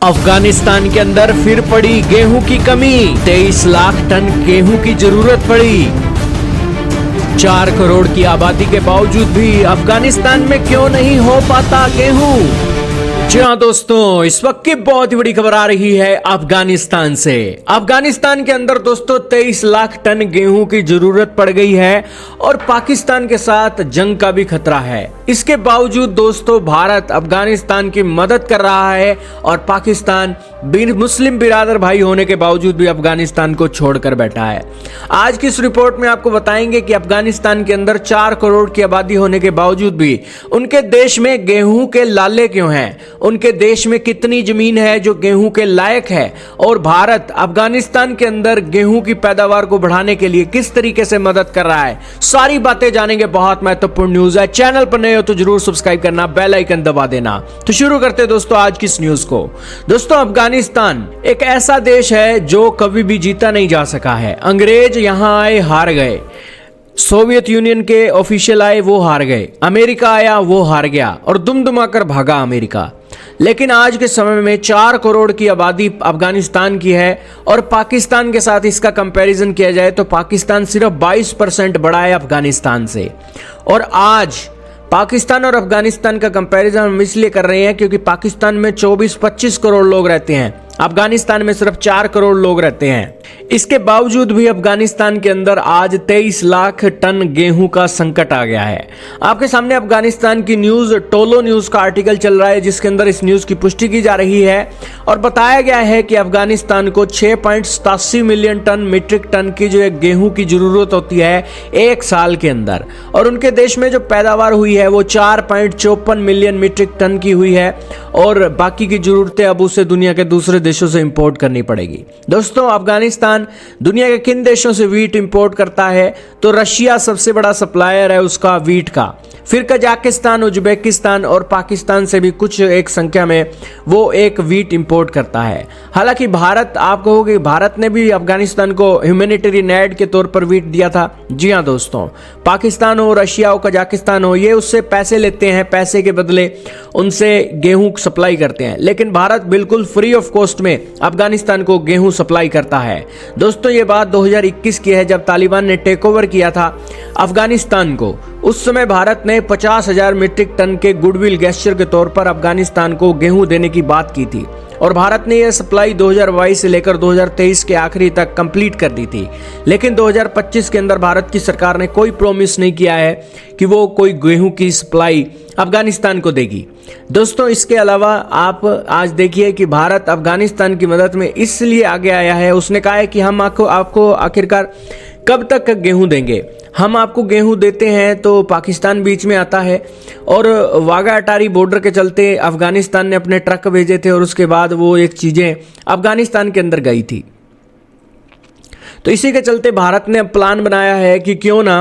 अफगानिस्तान के अंदर फिर पड़ी गेहूं की कमी। 23 लाख टन गेहूं की जरूरत पड़ी। 4 करोड़ की आबादी के बावजूद भी अफगानिस्तान में क्यों नहीं हो पाता गेहूं। जी हाँ दोस्तों, इस वक्त की बहुत ही बड़ी खबर आ रही है अफगानिस्तान से। अफगानिस्तान के अंदर दोस्तों 23 लाख टन गेहूं की जरूरत पड़ गई है और पाकिस्तान के साथ जंग का भी खतरा है। इसके बावजूद दोस्तों भारत अफगानिस्तान की मदद कर रहा है और पाकिस्तान मुस्लिम बिरादर भाई होने के बावजूद भी अफगानिस्तान को छोड़कर बैठा है। आज की इस रिपोर्ट में आपको बताएंगे कि अफगानिस्तान के अंदर 4 करोड़ की आबादी होने के बावजूद भी उनके देश में गेहूं के लाले क्यों हैं, उनके देश में कितनी जमीन है जो गेहूं के लायक है और भारत अफगानिस्तान के अंदर गेहूं की पैदावार को बढ़ाने के लिए किस तरीके से मदद कर रहा है, सारी बातें जानेंगे। बहुत महत्वपूर्ण न्यूज है। चैनल पर नए हो तो जरूर सब्सक्राइब करना, बेल आइकन दबा देना। तो शुरू करते हैं दोस्तों आज की इस न्यूज को। दोस्तों अफगानिस्तान एक ऐसा देश है जो कभी भी जीता नहीं जा सका है। अंग्रेज यहां आए, हार गए। सोवियत यूनियन के ऑफिशियल आए, वो हार गए। अमेरिका आया, वो हार गया और दुमदुमाकर भागा अमेरिका। लेकिन आज के समय में 4 करोड़ की आबादी अफगानिस्तान की है और पाकिस्तान के साथ इसका कंपैरिजन किया जाए तो पाकिस्तान सिर्फ 22% बड़ा है अफगानिस्तान से। और आज पाकिस्तान और अफगानिस्तान का कंपैरिजन हम इसलिए कर रहे हैं क्योंकि पाकिस्तान में 24-25 करोड़ लोग रहते हैं, अफगानिस्तान में सिर्फ 4 करोड़ लोग रहते हैं। इसके बावजूद भी अफगानिस्तान के अंदर आज 23 लाख टन गेहूं का संकट आ गया है। आपके सामने अफगानिस्तान की न्यूज, टोलो न्यूज का आर्टिकल चल रहा है जिसके अंदर इस न्यूज की पुष्टि की जा रही है और बताया गया है कि अफगानिस्तान को 6.87 मिलियन टन मीट्रिक टन की जो गेहूं की जरूरत होती है 1 साल के अंदर, और उनके देश में जो पैदावार हुई है वो 4.54 मिलियन मीट्रिक टन की हुई है और बाकी की जरूरतें अब उसे दुनिया के दूसरे देशों से इंपोर्ट करनी पड़ेगी। दोस्तों अफगानिस्तान दुनिया के किन देशों से वीट इंपोर्ट करता है तो रशिया सबसे बड़ा सप्लायर है उसका वीट का, फिर कजाकिस्तान, उज्बेकिस्तान और पाकिस्तान से भी कुछ एक संख्या में वो एक वीट इंपोर्ट करता है। हालांकि भारत, आप कहोगे भारत ने भी अफगानिस्तान को ह्यूमैनिटेरियन एड के तौर पर वीट दिया था। जी हां दोस्तों, पाकिस्तान हो, रशिया हो, कजाकिस्तान हो, ये उससे पैसे लेते हैं, पैसे के बदले उनसे गेहूं सप्लाई करते हैं, लेकिन भारत बिल्कुल फ्री ऑफ कॉस्ट में अफगानिस्तान को गेहूं सप्लाई करता है। दोस्तों ये बात 2021 की है जब तालिबान ने टेक ओवर किया था अफगानिस्तान को। उस समय भारत ने 50,000 मीट्रिक टन के गुडविल गेस्चर के तौर पर अफगानिस्तान को गेहूं देने की बात की थी और भारत ने यह सप्लाई 2022 से लेकर 2023 के आखिरी तक कंप्लीट कर दी थी। लेकिन 2025 के अंदर भारत की सरकार ने कोई प्रॉमिस नहीं किया है कि वो कोई गेहूं की सप्लाई अफगानिस्तान को देगी। दोस्तों इसके अलावा आप आज देखिए कि भारत अफगानिस्तान की मदद में इसलिए आगे आया है, उसने कहा है कि हम आपको आखिरकार कब तक गेहूं देंगे, हम आपको गेहूं देते हैं तो पाकिस्तान बीच में आता है और वाघा अटारी बॉर्डर के चलते अफगानिस्तान ने अपने ट्रक भेजे थे और उसके बाद वो एक चीज़ें अफगानिस्तान के अंदर गई थी। तो इसी के चलते भारत ने प्लान बनाया है कि क्यों ना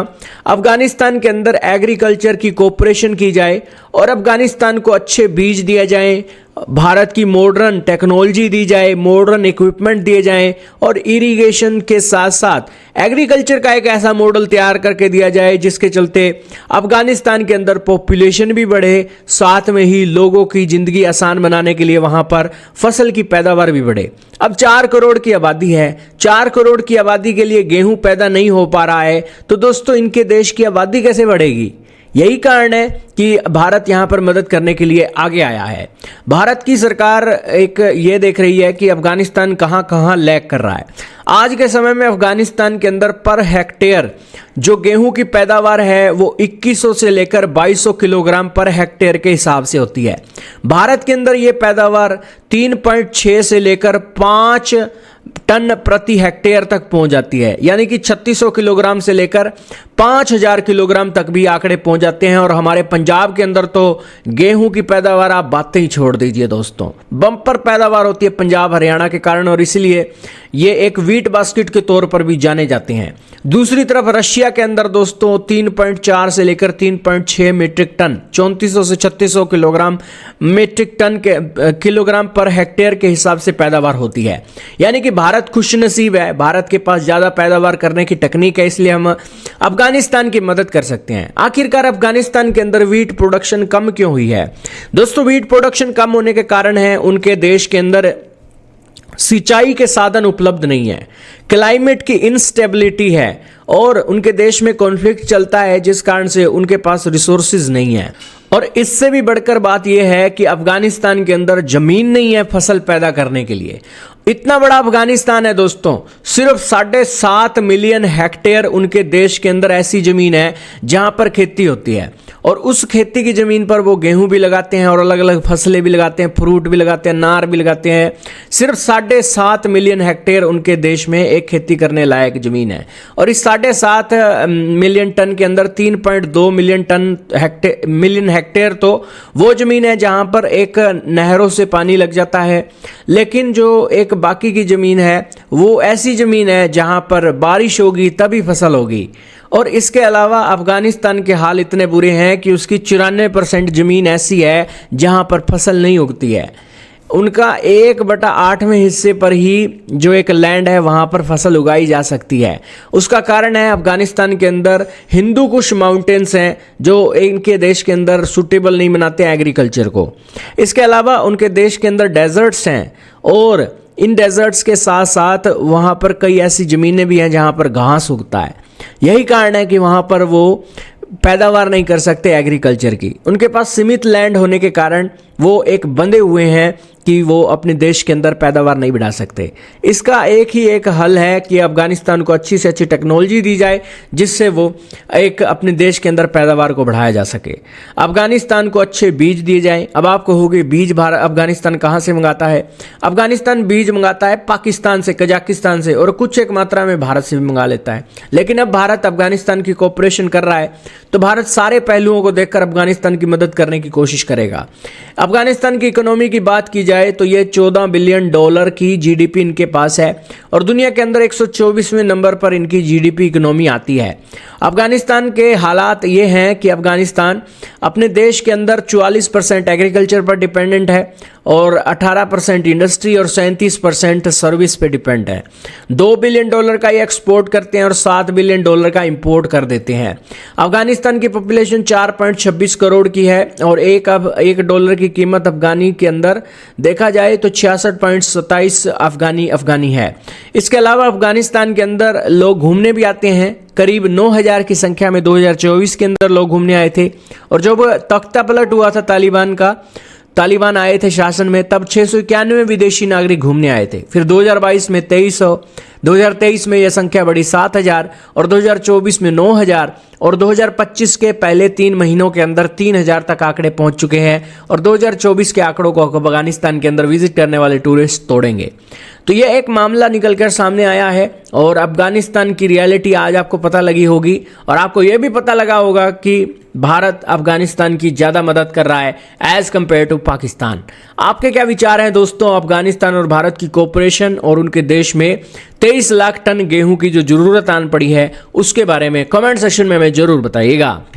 अफगानिस्तान के अंदर एग्रीकल्चर की कोऑपरेशन की जाए और अफगानिस्तान को अच्छे बीज दिए जाएं, भारत की मॉडर्न टेक्नोलॉजी दी जाए, मॉडर्न इक्विपमेंट दिए जाएं और इरिगेशन के साथ साथ एग्रीकल्चर का एक ऐसा मॉडल तैयार करके दिया जाए जिसके चलते अफगानिस्तान के अंदर पॉपुलेशन भी बढ़े, साथ में ही लोगों की ज़िंदगी आसान बनाने के लिए वहाँ पर फसल की पैदावार भी बढ़े। अब 4 करोड़ की आबादी है, 4 करोड़ की आबादी के लिए गेहूं पैदा नहीं हो पा रहा है तो दोस्तों इनके देश की आबादी कैसे बढ़ेगी। यही कारण है कि भारत यहां पर मदद करने के लिए आगे आया है। भारत की सरकार एक ये देख रही है कि अफगानिस्तान कहां कहां लैग कर रहा है। आज के समय में अफगानिस्तान के अंदर पर हेक्टेयर जो गेहूं की पैदावार है वो 2100 से लेकर 2200 किलोग्राम पर हेक्टेयर के हिसाब से होती है। भारत के अंदर ये पैदावार 3.6 से लेकर 5 टन प्रति हेक्टेयर तक पहुंच जाती है, यानी कि 3600 किलोग्राम से लेकर 5000 किलोग्राम तक भी आंकड़े पहुंच जाते हैं। और हमारे पंजाब के अंदर तो गेहूं की पैदावार आप बातें ही छोड़ दीजिए दोस्तों, बम्पर पैदावार होती है पंजाब हरियाणा के कारण और इसलिए ये एक वीट बास्केट के तौर पर भी जाने जाते हैं। दूसरी तरफ रशिया के अंदर दोस्तों 3.4 से लेकर 3.6 मीट्रिक टन 3400 से 3600 किलोग्राम मीट्रिक टन के किलोग्राम पर हेक्टेयर के हिसाब से पैदावार होती है। यानी कि भारत खुशनसीब है, भारत के पास ज़्यादा पैदावार करने की टेक्निक है, इसलिए हम अफगानिस्तान की मदद कर सकते हैं। आखिरकार अफगानिस्तान के अंदर व्हीट प्रोडक्शन कम क्यों हुई है? दोस्तों, व्हीट प्रोडक्शन कम होने के कारण है उनके देश के अंदर सिंचाई के साधन उपलब्ध नहीं है, क्लाइमेट की इंस्टेबिलिटी है और उनके देश में कॉन्फ्लिक्ट चलता है, जिस कारण से उनके पास रिसोर्सेज नहीं है। और इससे भी बढ़कर बात यह है कि अफगानिस्तान के अंदर जमीन नहीं है फसल पैदा करने के लिए। इतना बड़ा अफगानिस्तान है दोस्तों, सिर्फ 7.5 मिलियन हेक्टेयर उनके देश के अंदर ऐसी जमीन है जहां पर खेती होती है, और उस खेती की जमीन पर वो गेहूं भी लगाते हैं और अलग अलग फसलें भी लगाते हैं, फ्रूट भी लगाते हैं, नार भी लगाते हैं। सिर्फ 7.5 मिलियन हेक्टेयर उनके देश में एक खेती करने लायक जमीन है, और इस 7.5 मिलियन टन के अंदर 3.2 मिलियन हेक्टेयर तो वो जमीन है जहां पर एक नहरों से पानी लग जाता है, लेकिन जो एक बाकी की जमीन है वो ऐसी जमीन है जहां पर बारिश होगी तभी फसल होगी। और इसके अलावा अफगानिस्तान के हाल इतने बुरे हैं कि उसकी 94% जमीन ऐसी है जहां पर फसल नहीं उगती है। उनका 1/8वें हिस्से पर ही जो एक लैंड है वहां पर फसल उगाई जा सकती है। उसका कारण है अफगानिस्तान के अंदर हिंदू कुश माउंटेन्स हैं जो इनके देश के अंदर सूटेबल नहीं बनाते हैं एग्रीकल्चर को। इसके अलावा उनके देश के अंदर डेजर्ट्स हैं, और इन डेजर्ट्स के साथ साथ वहाँ पर कई ऐसी ज़मीनें भी हैं जहाँ पर घास उगता है। यही कारण है कि वहाँ पर वो पैदावार नहीं कर सकते एग्रीकल्चर की। उनके पास सीमित लैंड होने के कारण वो एक बंधे हुए हैं कि वो अपने देश के अंदर पैदावार नहीं बढ़ा सकते। इसका एक हल है कि अफगानिस्तान को अच्छी से अच्छी टेक्नोलॉजी दी जाए जिससे वो एक अपने देश के अंदर पैदावार को बढ़ाया जा सके। अफगानिस्तान को अच्छे बीज दिए जाएं। अब आपको होगी बीज अफगानिस्तान कहाँ से मंगाता है? अफगानिस्तान बीज मंगाता है पाकिस्तान से, कजाकिस्तान से, और कुछ एक मात्रा में भारत से भी मंगा लेता है। लेकिन अब भारत अफगानिस्तान की कोऑपरेशन कर रहा है तो भारत सारे पहलुओं को देखकर अफगानिस्तान की मदद करने की कोशिश करेगा। अफगानिस्तान की इकोनॉमी की बात की जाए तो ये $14 बिलियन की जीडीपी इनके पास है, और दुनिया के अंदर 124वें नंबर पर इनकी जीडीपी इकोनॉमी आती है। अफगानिस्तान के हालात ये हैं कि अफगानिस्तान अपने देश के अंदर 44% एग्रीकल्चर पर डिपेंडेंट है, और 18% इंडस्ट्री और 37% सर्विस पे डिपेंड है। $2 बिलियन का ये एक्सपोर्ट करते हैं और $7 बिलियन का इंपोर्ट कर देते हैं। अफगानिस्तान की पॉपुलेशन 4.26 करोड़ की है, और एक डॉलर की कीमत अफगानी के अंदर देखा जाए तो 66.27 अफगानी है। इसके अलावा अफगानिस्तान के अंदर लोग घूमने भी आते हैं। करीब 9,000 की संख्या में 2024 के अंदर लोग घूमने आए थे, और जब तख्ता पलट हुआ था तालिबान आए थे शासन में, तब 691 विदेशी नागरिक घूमने आए थे। फिर 2022 में 2300, 2023 में यह संख्या बढ़ी 7,000, और 2024 में 9,000, और 2025 के पहले 3 महीनों के अंदर 3,000 तक आंकड़े पहुंच चुके हैं। और 2024 के आंकड़ों को अफगानिस्तान के अंदर विजिट करने वाले टूरिस्ट तोड़ेंगे। तो यह एक मामला निकलकर सामने आया है, और अफगानिस्तान की रियलिटी आज आपको पता लगी होगी, और आपको यह भी पता लगा होगा कि भारत अफगानिस्तान की ज़्यादा मदद कर रहा है एज कंपेयर टू पाकिस्तान। आपके क्या विचार हैं दोस्तों अफगानिस्तान और भारत की कोऑपरेशन और उनके देश में 23 लाख टन गेहूं की जो जरूरत आन पड़ी है उसके बारे में? कमेंट सेक्शन में हमें जरूर बताइएगा।